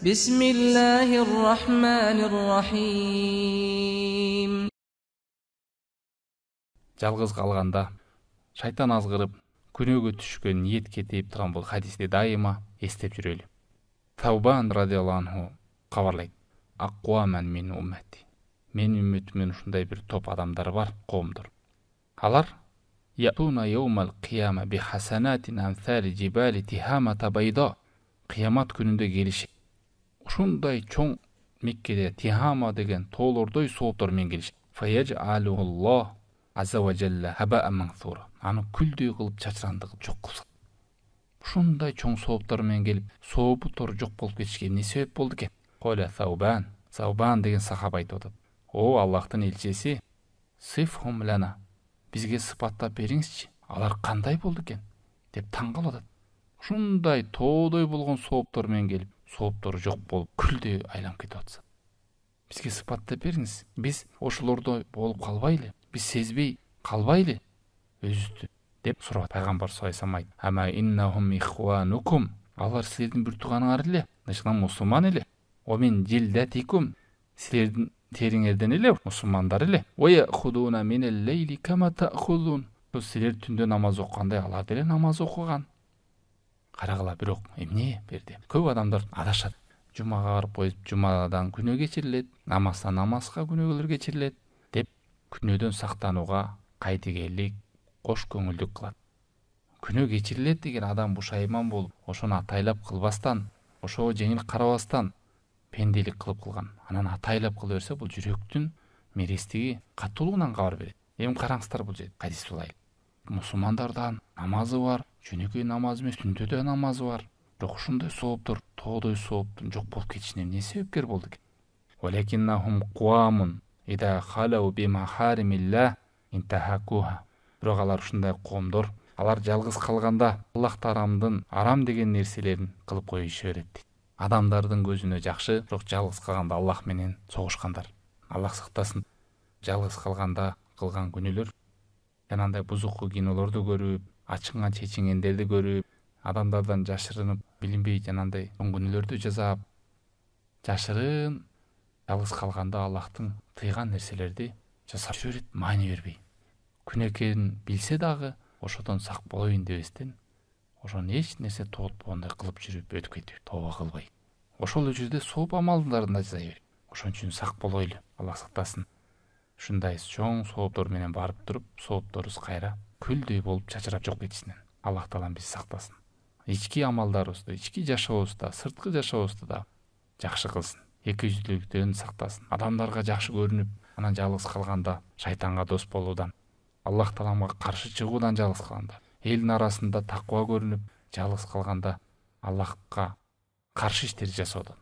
Bismillahirrahmanirrahim. Жалгыз калганда шайтан азгырып, күнөөгө түшкөн, ниетке тийип турган бул хадисти дайыма эстеп жүрөлү. Таубан радиаллаху анху кабарлайт: Акваман мин уммати. Мен үммөтүмөн ушундай бир топ адамдар бар, коомдор. Алар ятуна йаумал кияма би хасанатин амсали жибали тихамата байда. Кыямат күнүндө келишет. Ушундай чоң Меккеде Тихама деген тоолордой сооптор менен келишет. Фаяжалуллах азза ва жалла хаба мансура. Аны күлдөй кылып, чачыранды кылып жок кылсат. Ушундай чоң сооптор менен келип, соопутор жок болуп кетишке эмне себеп болду экен? Коля Саубан. Саубан деген сахаба айтып атат: О Аллахтын элчиси, сифхум лана. Бизге сыпаттап бериңизчи. Алар кандай болду экен? Деп таң калып атат. Ушундай тоодой болгон сооптор менен келип, сооптору жок болуп, күлдөй айланып кетип атса. Бизге сыпаттап бериңиз. Биз ошолордой болуп калбайлы. Биз сезбей калбайлы өзүбүздү деп сурап пайгамбар саллаллаху алейхи ама иннахум ихванукум. Алар силердин бир тууганыңар эле, ишман мусулман эле. О мен жилдатикум. Силердин териңерден эле, мусулмандар эле. Ва худуна минал лейли кама таахудун. Силер түндө намаз окугандай алар деле намаз окуган. Карагыла, бирок эмне берди? Көп адамдар адашат. Жумага барып коюп, жумадан күнөө кечирилет, намаздан намазга күнөөлөр кечирилет деп күнөөдөн сактанууга кайдыгерлик, кош көңүлдүк кылат. Күнөө кечирилет деген адам бушайман болуп, ошону атайлап кылбастан, ошого жеңил карабастан пенделик кылып кылган. Анан атайлап кыла берсе, бул жүрөктүн мерестиги катуулугунан кабар берет. Эми караңыздар бул жерде хадис булай. Мусулмандардан намазы бар, жөнөкөй намаз эмес, түндө да намазы бар. Бирок ушундай сооптор, тоодой сооптун жок болуп кетишине эмне себепкер болду экен? Валакиннахум куамун ида халау би махаримилла интахакуха. Бирок алар ушундай коомдор, алар жалгыз калганда Аллах тарамдын арам деген нерселерин кылып коюшу берет дейт. Адамдардын көзүнө жакшы, бирок жалгыз калганда Аллах менен согушкандар. Аллах сактасын. Жалгыз калганда кылган күнөөлөр, жанагындай бузуктуу кинолорду көрүп, ачынган чечингендерди көрүп, адамдардан жашырынып, билинбей жанагындай күнөөлөрдү жасап, жашырын жалгыз калганда Аллахтын тыйган нерселерди жасап жүрөт, маани бербей. Күнөө экенин билсе дагы, ошодон сак болоюн дебестен, ошону эч нерсе тоотпогондой кылып жүрүп өтүп кетип, тооба кылбай. Ошол жерде сооп амалдарын да жасай берет. Ошон үчүн сак болойлу, Аллах сактасын. Ушундай чоң сооптор менен барып туруп, соопторубуз кайра күлдөй болуп чачырап жок кетишинен Аллах таалам бизди сактасын. Ички амалдарыбызды, ички жашообузда, сырткы жашообузду да жакшы кылсын. Эки жүздүүлүктөн сактасын. Адамдарга жакшы көрүнүп, анан жалгыз калганда шайтанга дос болуудан, Аллах тааламга каршы чыгуудан жалгыз калганда, элдин арасында таква көрүнүп, жалгыз калганда Аллахка каршы иштерди жасоодон